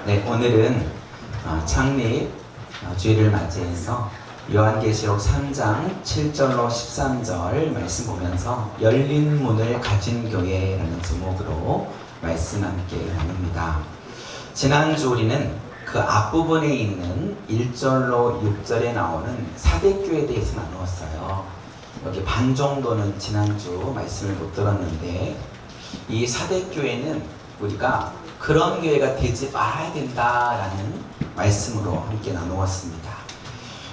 네, 오늘은 창립 주일을 맞이해서 요한계시록 3장 7절로 13절 말씀 보면서 열린 문을 가진 교회라는 제목으로 말씀 함께 나눕니다. 지난주 우리는 그 앞부분에 있는 1절로 6절에 나오는 사대교회에 대해서 나누었어요. 여기 반 정도는 지난주 말씀을 못 들었는데, 이 사대교회는 우리가 그런 교회가 되지 말아야 된다라는 말씀으로 함께 나누었습니다.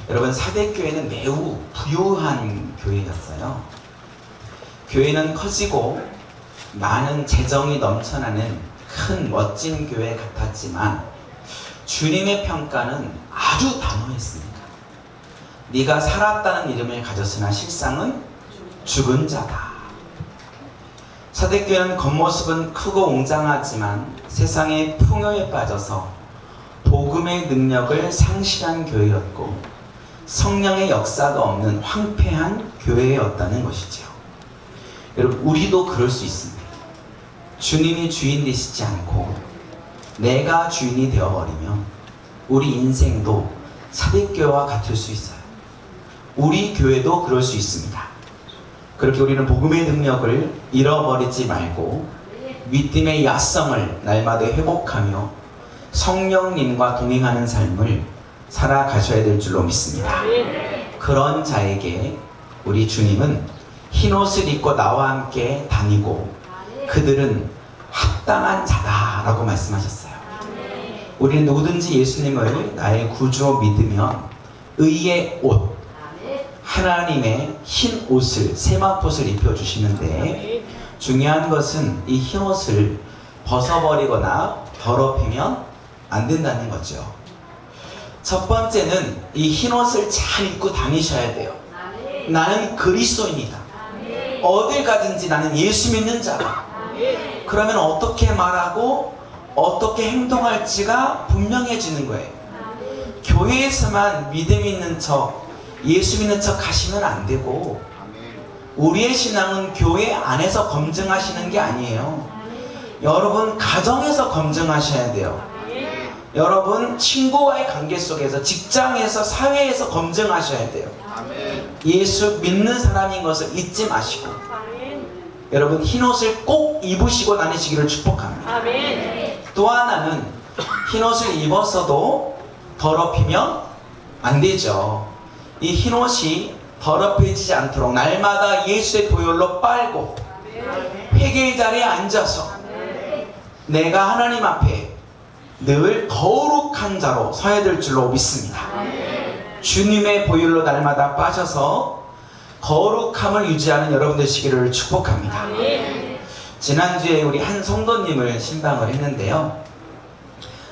여러분, 사대교회는 매우 부유한 교회였어요. 교회는 커지고 많은 재정이 넘쳐나는 큰 멋진 교회 같았지만 주님의 평가는 아주 단호했습니다. 네가 살았다는 이름을 가졌으나 실상은 죽은 자다. 사대교회는 겉모습은 크고 웅장하지만 세상의 풍요에 빠져서 복음의 능력을 상실한 교회였고 성령의 역사가 없는 황폐한 교회였다는 것이죠. 여러분, 우리도 그럴 수 있습니다. 주님이 주인 되시지 않고 내가 주인이 되어버리면 우리 인생도 사대교회와 같을 수 있어요. 우리 교회도 그럴 수 있습니다. 그렇게 우리는 복음의 능력을 잃어버리지 말고 믿음의 야성을 날마다 회복하며 성령님과 동행하는 삶을 살아가셔야 될 줄로 믿습니다. 그런 자에게 우리 주님은 흰옷을 입고 나와 함께 다니고 그들은 합당한 자다라고 말씀하셨어요. 우리는 누구든지 예수님을 나의 구주로 믿으면 의의 옷, 하나님의 흰 옷을, 세마포를 입혀주시는데, 중요한 것은 이 흰 옷을 벗어버리거나 더럽히면 안 된다는 거죠. 첫 번째는 이 흰 옷을 잘 입고 다니셔야 돼요. 나는 그리스도인이다. 어딜 가든지 나는 예수 믿는 자다. 그러면 어떻게 말하고 어떻게 행동할지가 분명해지는 거예요. 교회에서만 믿음 있는 척, 예수 믿는 척 하시면 안 되고, 우리의 신앙은 교회 안에서 검증하시는 게 아니에요. 여러분, 가정에서 검증하셔야 돼요. 여러분, 친구와의 관계 속에서, 직장에서, 사회에서 검증하셔야 돼요. 예수 믿는 사람인 것을 잊지 마시고, 여러분, 흰옷을 꼭 입으시고 다니시기를 축복합니다. 또 하나는 흰옷을 입었어도 더럽히면 안 되죠. 이 흰옷이 더럽혀지지 않도록 날마다 예수의 보혈로 빨고 회개의 자리에 앉아서 내가 하나님 앞에 늘 거룩한 자로 서야 될 줄로 믿습니다. 주님의 보혈로 날마다 빠져서 거룩함을 유지하는 여러분 되시기를 축복합니다. 지난주에 우리 한 성도님을 신방을 했는데요,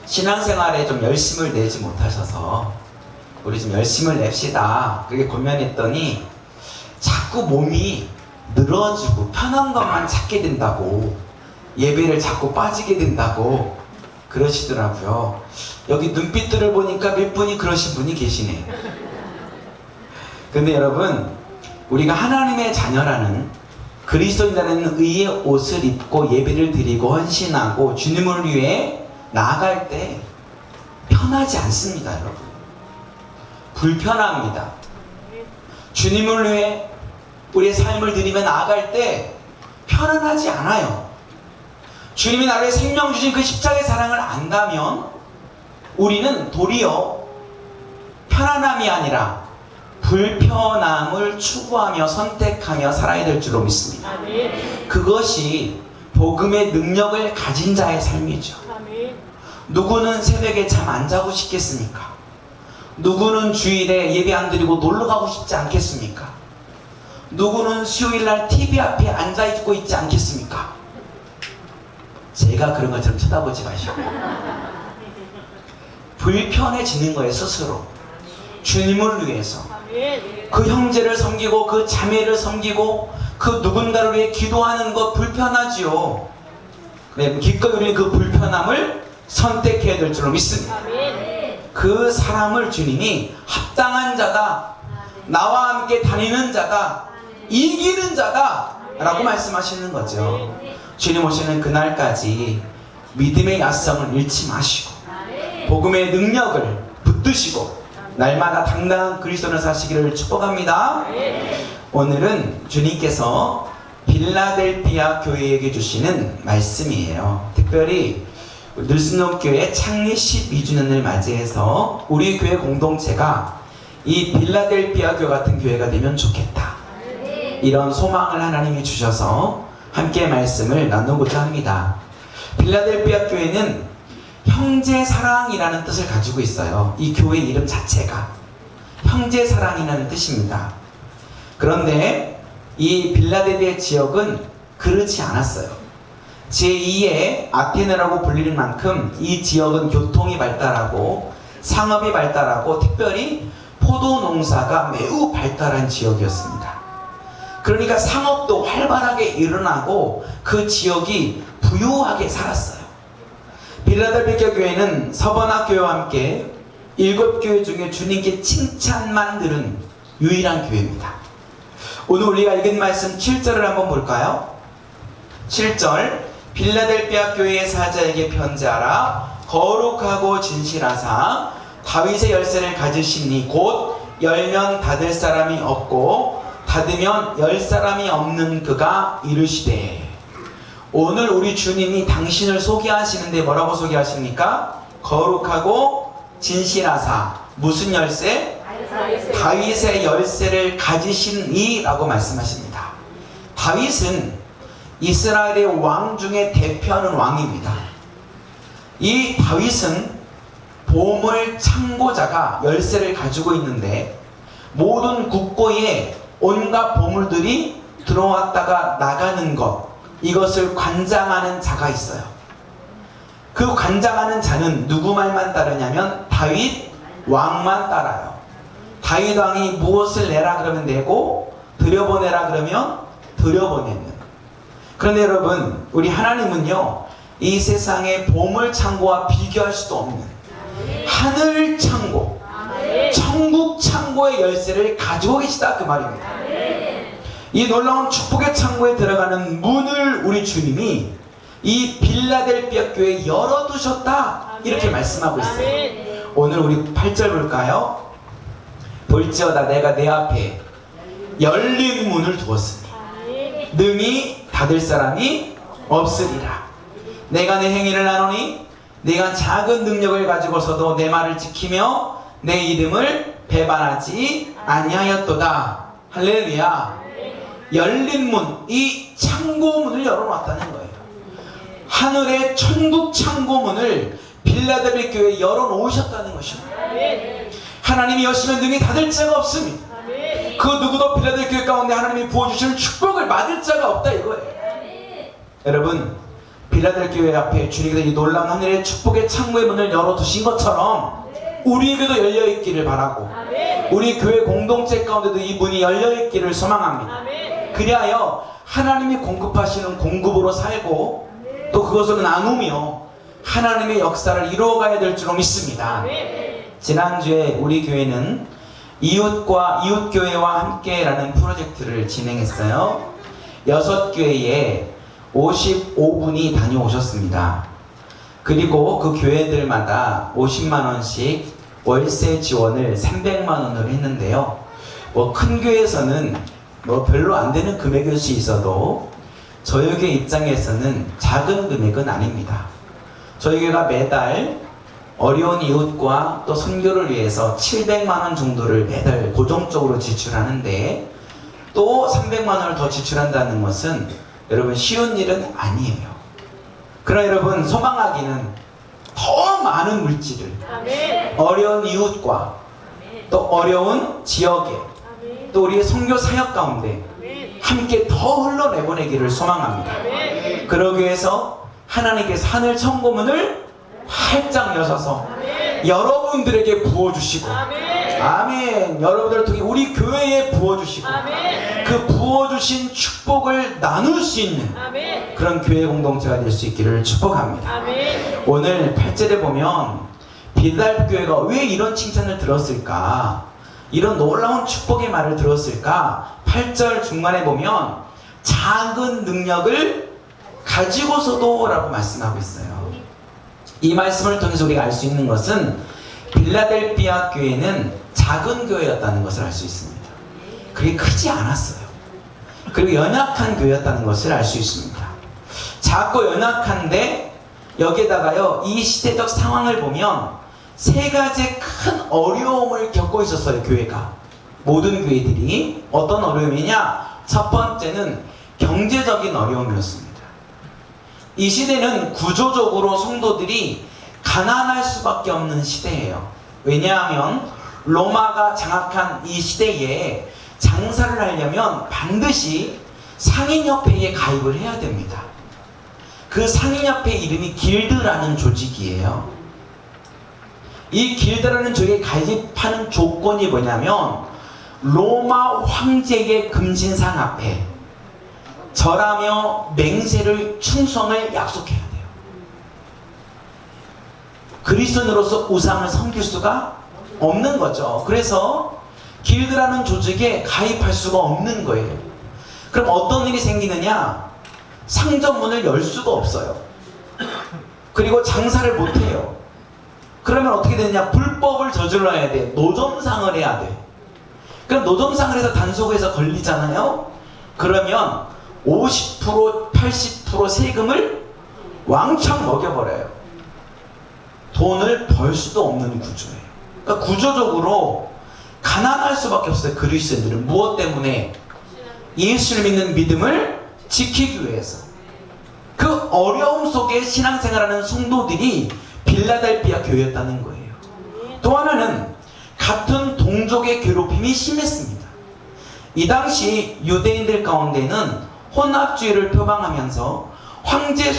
신앙생활에 좀 열심을 내지 못하셔서 우리 좀 열심을 냅시다 그렇게 고민했더니 자꾸 몸이 늘어지고 편한 것만 찾게 된다고, 예배를 자꾸 빠지게 된다고 그러시더라고요. 여기 눈빛들을 보니까 몇 분이 그러신 분이 계시네. 근데 여러분, 우리가 하나님의 자녀라는, 그리스도인이라는 의의 옷을 입고 예배를 드리고 헌신하고 주님을 위해 나아갈 때 편하지 않습니다. 여러분, 불편합니다. 주님을 위해 우리의 삶을 드리며 나아갈 때 편안하지 않아요. 주님이 나를 위해 생명 주신 그 십자가의 사랑을 안다면 우리는 도리어 편안함이 아니라 불편함을 추구하며 선택하며 살아야 될 줄로 믿습니다. 그것이 복음의 능력을 가진 자의 삶이죠. 누구는 새벽에 잠 안 자고 싶겠습니까? 누구는 주일에 예배 안 드리고 놀러 가고 싶지 않겠습니까? 누구는 수요일날 TV 앞에 앉아 있고 있지 않겠습니까? 제가 그런 것처럼 쳐다보지 마시고 불편해지는 거예요. 스스로 주님을 위해서 그 형제를 섬기고 그 자매를 섬기고 그 누군가를 위해 기도하는 것 불편하지요. 그래, 기꺼이 우리는 그 불편함을 선택해야 될 줄로 믿습니다. 그 사람을 주님이 합당한 자다, 나와 함께 다니는 자다, 이기는 자다 라고 말씀하시는 거죠. 주님 오시는 그날까지 믿음의 야성을 잃지 마시고 복음의 능력을 붙드시고 날마다 당당한 그리스도를 사시기를 축복합니다. 오늘은 주님께서 빌라델피아 교회에게 주시는 말씀이에요. 특별히 늘슨록 교회 창립 12주년을 맞이해서 우리 교회 공동체가 이 빌라델피아 교회 같은 교회가 되면 좋겠다, 이런 소망을 하나님이 주셔서 함께 말씀을 나누고자 합니다. 빌라델피아 교회는 형제사랑이라는 뜻을 가지고 있어요. 이 교회 이름 자체가 형제사랑이라는 뜻입니다. 그런데 이 빌라델피아 지역은 그렇지 않았어요. 제2의 아테네라고 불리는 만큼 이 지역은 교통이 발달하고 상업이 발달하고 특별히 포도 농사가 매우 발달한 지역이었습니다. 그러니까 상업도 활발하게 일어나고 그 지역이 부유하게 살았어요. 빌라델피아 교회는 서번학 교회와 함께 7교회 중에 주님께 칭찬만 들은 유일한 교회입니다. 오늘 우리가 읽은 말씀 7절을 한번 볼까요? 7절, 빌라델피아 교회의 사자에게 편지하라. 거룩하고 진실하사 다윗의 열쇠를 가지시니 곧 열면 닫을 사람이 없고 닫으면 열 사람이 없는 그가 이르시되. 오늘 우리 주님이 당신을 소개하시는데 뭐라고 소개하십니까? 거룩하고 진실하사. 무슨 열쇠? 다윗의 열쇠를 가지신 이라고 말씀하십니다. 다윗은 이스라엘의 왕 중에 대표하는 왕입니다. 이 다윗은 보물 창고자가 열쇠를 가지고 있는데 모든 국고에 온갖 보물들이 들어왔다가 나가는 것, 이것을 관장하는 자가 있어요. 그 관장하는 자는 누구 말만 따르냐면 다윗 왕만 따라요. 다윗 왕이 무엇을 내라 그러면 내고 들여보내라 그러면 들여보내는. 그런데 여러분, 우리 하나님은요, 이 세상의 보물 창고와 비교할 수도 없는 하늘 창고, 천국 창고의 열쇠를 가지고 계시다, 그 말입니다. 이 놀라운 축복의 창고에 들어가는 문을 우리 주님이 이 빌라델피아 교회에 열어두셨다, 이렇게 말씀하고 있어요. 오늘 우리 8절 볼까요? 볼지어다 내가 내 앞에 열린 문을 두었으니 능히 닫을 사람이 없으리라. 내가 내 행위를 나누니 내가 작은 능력을 가지고서도 내 말을 지키며 내 이름을 배반하지 아니하였도다. 할렐루야. 열린 문, 이 창고문을 열어놨다는 거예요. 하늘의 천국 창고문을 빌라델피아 교회에 열어놓으셨다는 것입니다. 하나님이 여시면 능히 닫을 자가 없습니다. 그 누구도 빌라델피아 교회 가운데 하나님이 부어주시는 축복을 막을 자가 없다, 이거예요. 여러분, 빌라델피아 교회 앞에 주님께서 이 놀라운 하늘의 축복의 창고의 문을 열어두신 것처럼 우리에게도 열려있기를 바라고 우리 교회 공동체 가운데도 이 문이 열려있기를 소망합니다. 그리하여 하나님이 공급하시는 공급으로 살고 또 그것을 나누며 하나님의 역사를 이루어가야 될 줄로 믿습니다. 지난주에 우리 교회는 이웃교회와 함께라는 프로젝트를 진행했어요. 6교회에 55분이 다녀오셨습니다. 그리고 그 교회들마다 50만원씩 월세 지원을 300만원으로 했는데요. 큰 교회에서는 별로 안 되는 금액일 수 있어도 저희 교회 입장에서는 작은 금액은 아닙니다. 저희 교회가 매달 어려운 이웃과 또 선교를 위해서 700만원 정도를 매달 고정적으로 지출하는데 또 300만원을 더 지출한다는 것은 여러분 쉬운 일은 아니에요. 그러나 여러분 소망하기는 더 많은 물질을 어려운 이웃과 또 어려운 지역에 또 우리의 선교 사역 가운데 함께 더 흘러내보내기를 소망합니다. 그러기 위해서 하나님께서 하늘 천고문을 활짝 여셔서 여러분들에게 부어주시고 아멘. 여러분들을 통해 우리 교회에 부어주시고 그 부어주신 축복을 나눌 수 있는 그런 교회 공동체가 될 수 있기를 축복합니다. 오늘 8절에 보면 빌라델피아 교회가 왜 이런 칭찬을 들었을까, 이런 놀라운 축복의 말을 들었을까. 8절 중간에 보면 작은 능력을 가지고서도 라고 말씀하고 있어요. 이 말씀을 통해서 우리가 알 수 있는 것은 빌라델피아 교회는 작은 교회였다는 것을 알 수 있습니다. 그게 크지 않았어요. 그리고 연약한 교회였다는 것을 알 수 있습니다. 작고 연약한데 여기에다가요, 이 시대적 상황을 보면 세 가지 큰 어려움을 겪고 있었어요. 교회가, 모든 교회들이. 어떤 어려움이냐? 첫 번째는 경제적인 어려움이었습니다. 이 시대는 구조적으로 성도들이 가난할 수밖에 없는 시대예요. 왜냐하면 로마가 장악한 이 시대에 장사를 하려면 반드시 상인협회에 가입을 해야 됩니다. 그 상인협회 이름이 길드라는 조직이에요. 이 길드라는 조직에 가입하는 조건이 뭐냐면 로마 황제의 금신상 앞에 절하며 맹세를 충성을 약속해야 돼요. 그리스도인으로서 우상을 섬길 수가 없는 거죠. 그래서 길드라는 조직에 가입할 수가 없는 거예요. 그럼 어떤 일이 생기느냐? 상점문을 열 수가 없어요. 그리고 장사를 못해요. 그러면 어떻게 되느냐? 불법을 저질러야 돼. 노점상을 해야 돼. 그럼 노점상을 해서 단속에서 걸리잖아요. 그러면 50%, 80% 세금을 왕창 먹여버려요. 돈을 벌 수도 없는 구조예요. 그러니까 구조적으로 가난할 수밖에 없어요. 그리스도인들은 무엇 때문에? 예수를 믿는 믿음을 지키기 위해서. 그 어려움 속에 신앙생활하는 성도들이 빌라델피아 교회였다는 거예요. 또 하나는 같은 동족의 괴롭힘이 심했습니다. 이 당시 유대인들 가운데는 혼합주의를 표방하면서 황제의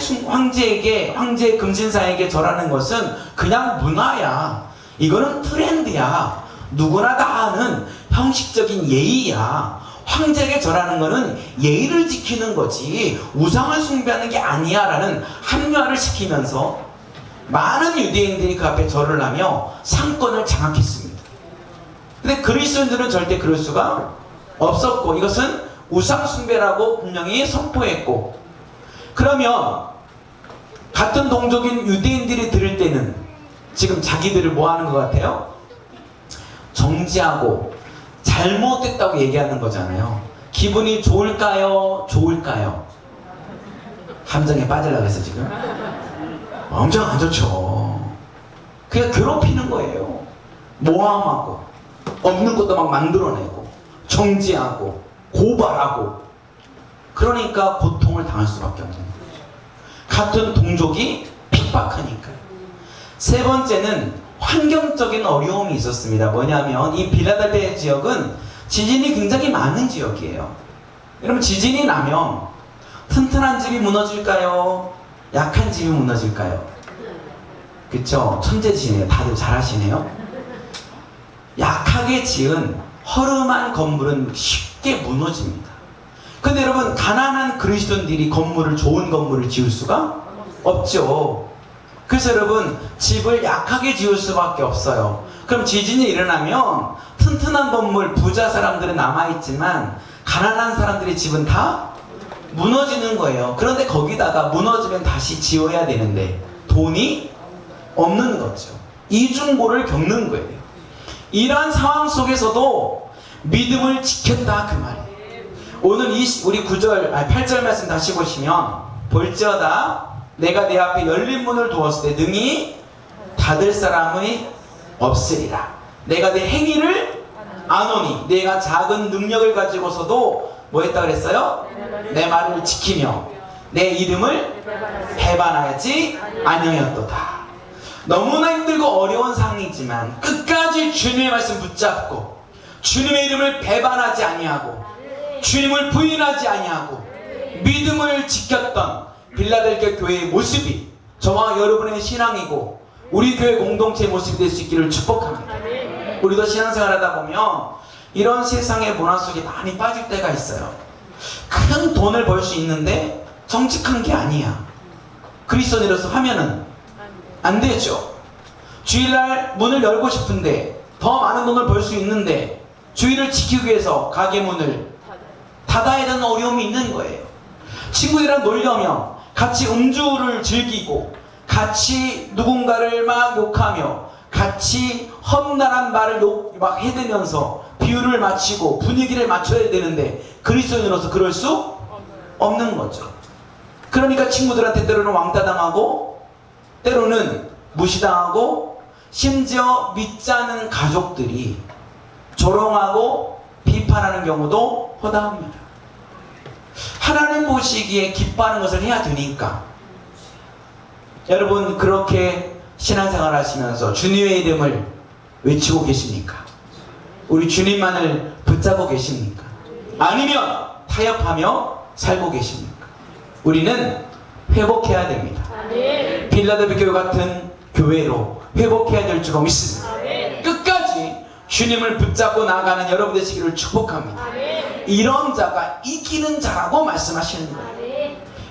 금신상에게 절하는 것은 그냥 문화야. 이거는 트렌드야. 누구나 다 아는 형식적인 예의야. 황제에게 절하는 것은 예의를 지키는 거지 우상을 숭배하는 게 아니야 라는 합리화를 시키면서 많은 유대인들이 그 앞에 절을 하며 상권을 장악했습니다. 근데 그리스도인들은 절대 그럴 수가 없었고 이것은 우상 숭배라고 분명히 선포했고, 그러면 같은 동족인 유대인들이 들을 때는 지금 자기들을 뭐 하는 것 같아요? 정지하고 잘못됐다고 얘기하는 거잖아요. 기분이 좋을까요? 좋을까요? 함정에 빠지려고 해서 지금 엄청 안 좋죠. 그냥 괴롭히는 거예요. 모함하고 없는 것도 막 만들어내고 정지하고 고발하고, 그러니까 고통을 당할 수밖에 없는 거죠. 같은 동족이 핍박하니까요. 세 번째는 환경적인 어려움이 있었습니다. 뭐냐면 이 빌라델피아 지역은 지진이 굉장히 많은 지역이에요. 여러분, 지진이 나면 튼튼한 집이 무너질까요? 약한 집이 무너질까요? 그쵸? 천재지네요. 다들 잘하시네요. 약하게 지은 허름한 건물은 쉽게 무너집니다. 근데 여러분, 가난한 그리스도인들이 좋은 건물을 지을 수가 없죠. 그래서 여러분, 집을 약하게 지을 수밖에 없어요. 그럼 지진이 일어나면 튼튼한 건물, 부자 사람들은 남아있지만 가난한 사람들의 집은 다 무너지는 거예요. 그런데 거기다가 무너지면 다시 지어야 되는데 돈이 없는 거죠. 이중고를 겪는 거예요. 이러한 상황 속에서도 믿음을 지켰다 그 말이에요. 오늘 우리 8절 말씀 다시 보시면, 볼지어다 내가 내 앞에 열린 문을 두었을 때 능히 닫을 사람이 없으리라. 내가 내 행위를 아노니, 내가 작은 능력을 가지고서도 뭐 했다 그랬어요? 내 말을 지키며 내 이름을 배반하지 아니하였도다. 너무나 힘들고 어려운 상황이지만 끝까지 주님의 말씀 붙잡고 주님의 이름을 배반하지 아니하고 주님을 부인하지 아니하고 믿음을 지켰던 빌라델피아 교회의 모습이 저와 여러분의 신앙이고 우리 교회 공동체의 모습이 될 수 있기를 축복합니다. 우리도 신앙생활 하다 보면 이런 세상의 문화 속에 많이 빠질 때가 있어요. 큰 돈을 벌 수 있는데 정직한 게 아니야. 그리스도인으로서 하면은 안 되죠. 주일날 문을 열고 싶은데, 더 많은 돈을 벌 수 있는데 주일을 지키기 위해서 가게 문을 닫아야 되는 어려움이 있는 거예요. 친구들이랑 놀려면 같이 음주를 즐기고 같이 누군가를 막 욕하며 같이 험난한 말을 막 해대면서 비유를 맞추고 분위기를 맞춰야 되는데 그리스도인으로서 그럴 수 없는 거죠. 그러니까 친구들한테 때로는 왕따당하고 때로는 무시당하고 심지어 믿지 않는 가족들이 조롱하고 비판하는 경우도 허다합니다. 하나님 보시기에 기뻐하는 것을 해야 되니까. 여러분 그렇게 신앙생활 하시면서 주님의 이름을 외치고 계십니까? 우리 주님만을 붙잡고 계십니까? 아니면 타협하며 살고 계십니까? 우리는 회복해야 됩니다. 빌라델비아 교회 같은 교회로 회복해야 될 줄로 믿습니다. 끝까지 주님을 붙잡고 나아가는 여러분 되시기를 축복합니다. 이런 자가 이기는 자라고 말씀하시는 거예요.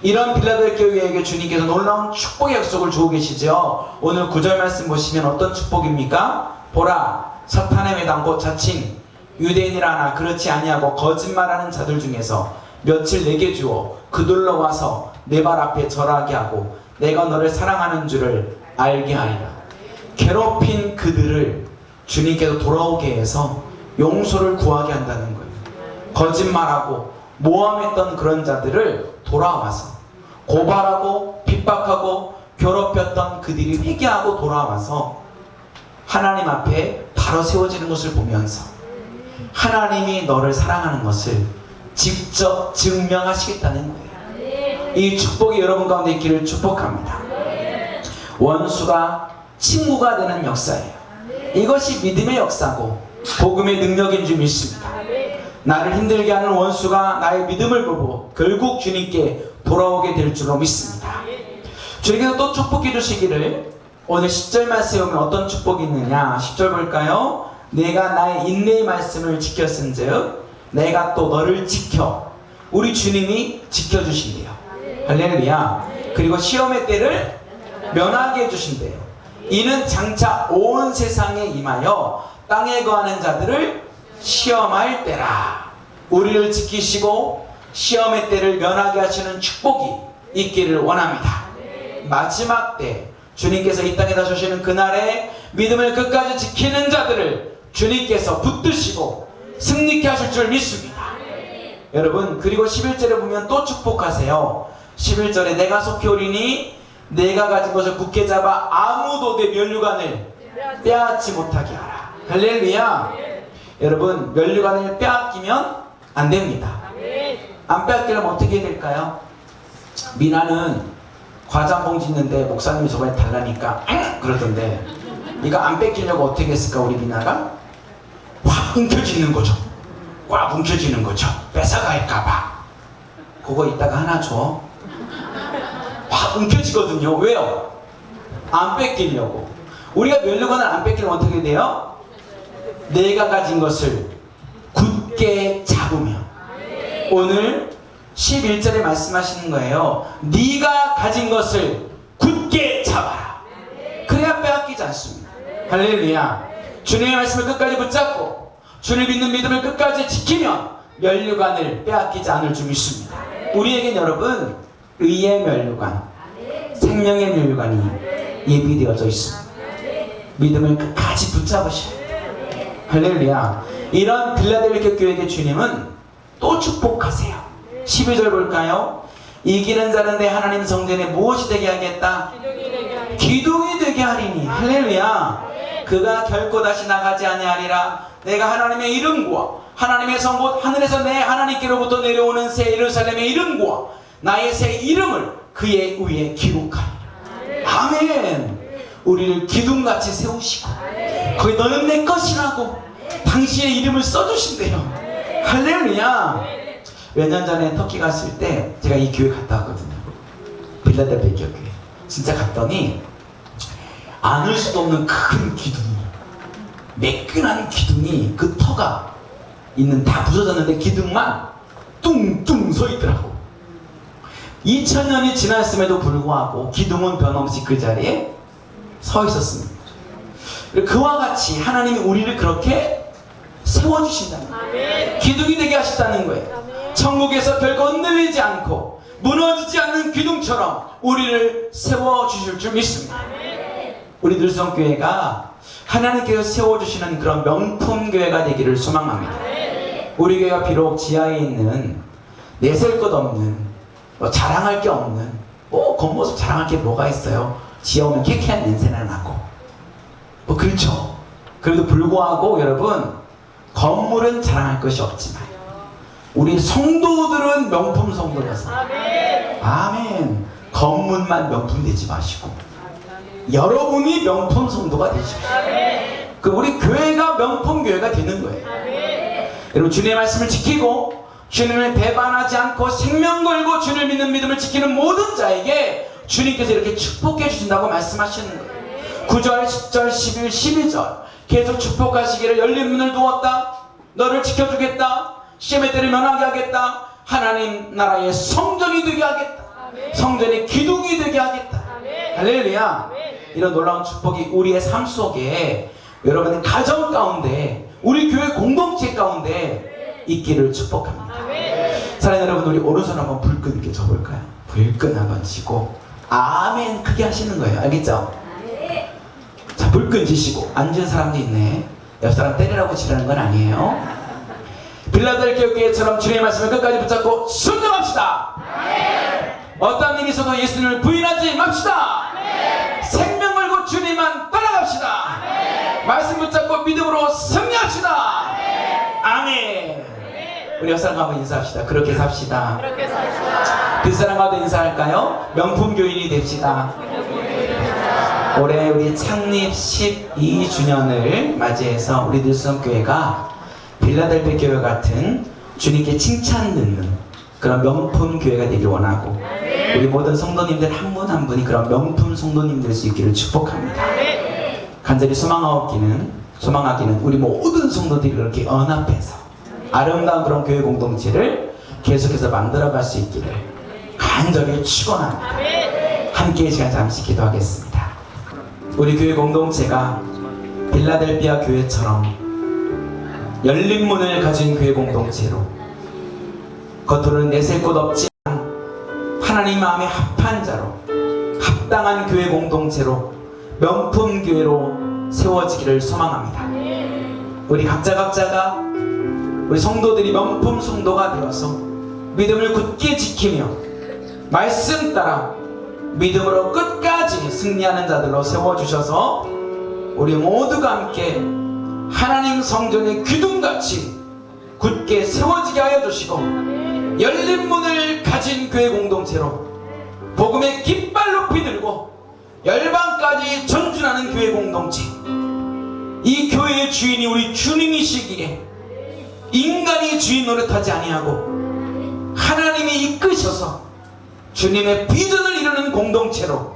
이런 빌라델비아 교회에게 주님께서 놀라운 축복의 약속을 주고 계시죠. 오늘 9절 말씀 보시면 어떤 축복입니까? 보라, 사탄의 매당 곧 자칭 유대인이라 하나 그렇지 아니하고 거짓말하는 자들 중에서 며칠 내게 주어 그들로 와서 내 발 앞에 절하게 하고 내가 너를 사랑하는 줄을 알게 하리라. 괴롭힌 그들을 주님께서 돌아오게 해서 용서를 구하게 한다는 거예요. 거짓말하고 모함했던 그런 자들을 돌아와서 고발하고 핍박하고 괴롭혔던 그들이 회개하고 돌아와서 하나님 앞에 바로 세워지는 것을 보면서 하나님이 너를 사랑하는 것을 직접 증명하시겠다는 거예요. 이 축복이 여러분 가운데 있기를 축복합니다. 원수가 친구가 되는 역사예요. 이것이 믿음의 역사고 복음의 능력인 줄 믿습니다. 나를 힘들게 하는 원수가 나의 믿음을 보고 결국 주님께 돌아오게 될 줄로 믿습니다. 주님께서 또 축복해 주시기를 오늘 10절 말씀에 보면 어떤 축복이 있느냐. 10절 볼까요? 내가 나의 인내의 말씀을 지켰은즉 내가 또 너를 지켜. 우리 주님이 지켜주신대요. 할렐루야. 그리고 시험의 때를 면하게 해주신대요. 이는 장차 온 세상에 임하여 땅에 거하는 자들을 시험할 때라. 우리를 지키시고 시험의 때를 면하게 하시는 축복이 있기를 원합니다. 마지막 때 주님께서 이 땅에다 주시는 그날에 믿음을 끝까지 지키는 자들을 주님께서 붙드시고 승리케 하실 줄 믿습니다. 여러분 그리고 11절에 보면 또 축복하세요. 11절에 내가 속히 오리니 내가 가진 것을 굳게 잡아 아무도 내 면류관을 빼앗지 못하게 하라. 할렐루야. 여러분 면류관을 빼앗기면 안 됩니다. 안 빼앗기려면 어떻게 해야 될까요? 미나는 과자 한 봉지 있는데 목사님이 저번에 달라니까 그러던데 이거 안 뺏기려고 어떻게 했을까? 우리 미나가 확 움켜쥐는 거죠. 꽉 움켜쥐는 거죠. 뺏어갈까봐. 그거 이따가 하나 줘. 확 움켜쥐거든요. 왜요? 안 뺏기려고. 우리가 면류관을 안 뺏기려면 어떻게 돼요? 내가 가진 것을 굳게 잡으면. 오늘 11절에 말씀하시는 거예요. 네가 가진 것을 굳게 잡아라. 그래야 빼앗기지 않습니다. 할렐루야. 주님의 말씀을 끝까지 붙잡고 주를 믿는 믿음을 끝까지 지키면 면류관을 빼앗기지 않을 줄 믿습니다. 우리에겐 여러분 의의 면류관, 생명의 면류관이 예비되어져 있습니다. 믿음을 끝까지 붙잡으셔야 돼요. 할렐루야. 이런 빌라델비아 교회의 주님은 또 축복하세요. 12절 볼까요? 이기는 자는 내 하나님 성전에 무엇이 되게 하겠다? 기둥이 되게 하리니. 할렐루야. 그가 결코 다시 나가지 아니하리라. 내가 하나님의 이름과 하나님의 성 곧 하늘에서 내 하나님께로부터 내려오는 새 예루살렘의 이름과 나의 새 이름을 그의 위에 기록하리라. 아멘. 우리를 기둥같이 세우시고 거기 너는 내 것이라고 당신의 이름을 써주신대요. 할렐루야. 몇 년 전에 터키 갔을 때 제가 이 교회 갔다 왔거든요. 빌라델비아 교회. 진짜 갔더니 안을 수도 없는 큰 기둥이, 매끈한 기둥이 그 터가 있는 다 부서졌는데 기둥만 뚱뚱 서 있더라고. 2000년이 지났음에도 불구하고 기둥은 변함없이 그 자리에 서 있었습니다. 그와 같이 하나님이 우리를 그렇게 세워주신다는 거예요. 기둥이 되게 하셨다는 거예요. 천국에서 결코 흔들리지 않고 무너지지 않는 기둥처럼 우리를 세워주실 줄 믿습니다. 우리 늘성교회가 하나님께서 세워주시는 그런 명품교회가 되기를 소망합니다. 우리 교회가 비록 지하에 있는 내셀 것 없는, 자랑할 게 없는, 겉모습 자랑할 게 뭐가 있어요? 지하 오면 쾌쾌한 냄새나 나고 그렇죠. 그래도 불구하고 여러분, 건물은 자랑할 것이 없지만 우리 성도들은 명품 성도라서, 아멘. 건물만 명품 되지 마시고 여러분이 명품 성도가 되십시오. 그 우리 교회가 명품 교회가 되는 거예요. 여러분, 주님의 말씀을 지키고 주님을 배반하지 않고 생명 걸고 주님을 믿는 믿음을 지키는 모든 자에게 주님께서 이렇게 축복해 주신다고 말씀하시는 거예요. 9절, 10절, 11, 12절 계속 축복하시기를 열린 문을 두었다. 너를 지켜주겠다. 시험의 때를 면하게 하겠다. 하나님 나라의 성전이 되게 하겠다. 성전의 기둥이 되게 하겠다. 할렐루야. 이런 놀라운 축복이 우리의 삶 속에, 여러분의 가정 가운데, 우리 교회 공동체 가운데 있기를 축복합니다. 사랑하는 여러분, 우리 오른손 한번 불끈 이렇게 져볼까요? 불끈 한번 지고 아멘 크게 하시는 거예요. 알겠죠? 자, 불끈 지시고. 앉은 사람도 있네. 옆 사람 때리라고 지라는 건 아니에요. 빌라델피아 교회처럼 주님의 말씀을 끝까지 붙잡고 순종합시다. 어떤 일이 있어도 예수님을 부인하지 맙시다. 생명 걸고 주님만 따라갑시다. 말씀 붙잡고 믿음으로 승리합시다. 아멘. 우리 옆 사람과 한번 인사합시다. 그렇게 삽시다. 그 사람과도 인사할까요? 명품 교인이 됩시다. 올해 우리 창립 12주년을 맞이해서 우리 늘성교회가 빌라델피아 교회 같은 주님께 칭찬 듣는 그런 명품 교회가 되길 원하고, 우리 모든 성도님들 한 분 한 분이 그런 명품 성도님 될 수 있기를 축복합니다. 간절히 소망하기는 우리 모든 성도들이 그렇게 연합해서 아름다운 그런 교회 공동체를 계속해서 만들어갈 수 있기를 간절히 축원합니다. 함께 이 시간 잠시 기도하겠습니다. 우리 교회 공동체가 빌라델피아 교회처럼 열린 문을 가진 교회 공동체로, 겉으로는 내셀 곳 없지만 하나님 마음에 합한 자로, 합당한 교회 공동체로, 명품 교회로 세워지기를 소망합니다. 우리 각자가 우리 성도들이 명품 성도가 되어서 믿음을 굳게 지키며 말씀 따라 믿음으로 끝까지 승리하는 자들로 세워주셔서 우리 모두가 함께 하나님 성전의 기둥같이 굳게 세워지게 하여 주시고, 열린 문을 가진 교회 공동체로 복음의 깃발 높이 들고 열방까지 전진하는 교회 공동체, 이 교회의 주인이 우리 주님이시기에 인간이 주인 노릇하지 아니하고 하나님이 이끄셔서 주님의 비전을 이루는 공동체로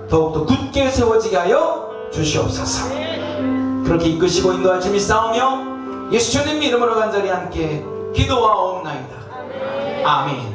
더욱더 굳게 세워지게 하여 주시옵소서. 그렇게 이끄시고 인도할 주님 싸우며 예수 주님 이름으로 간절히 함께 기도하옵나이다. 아멘.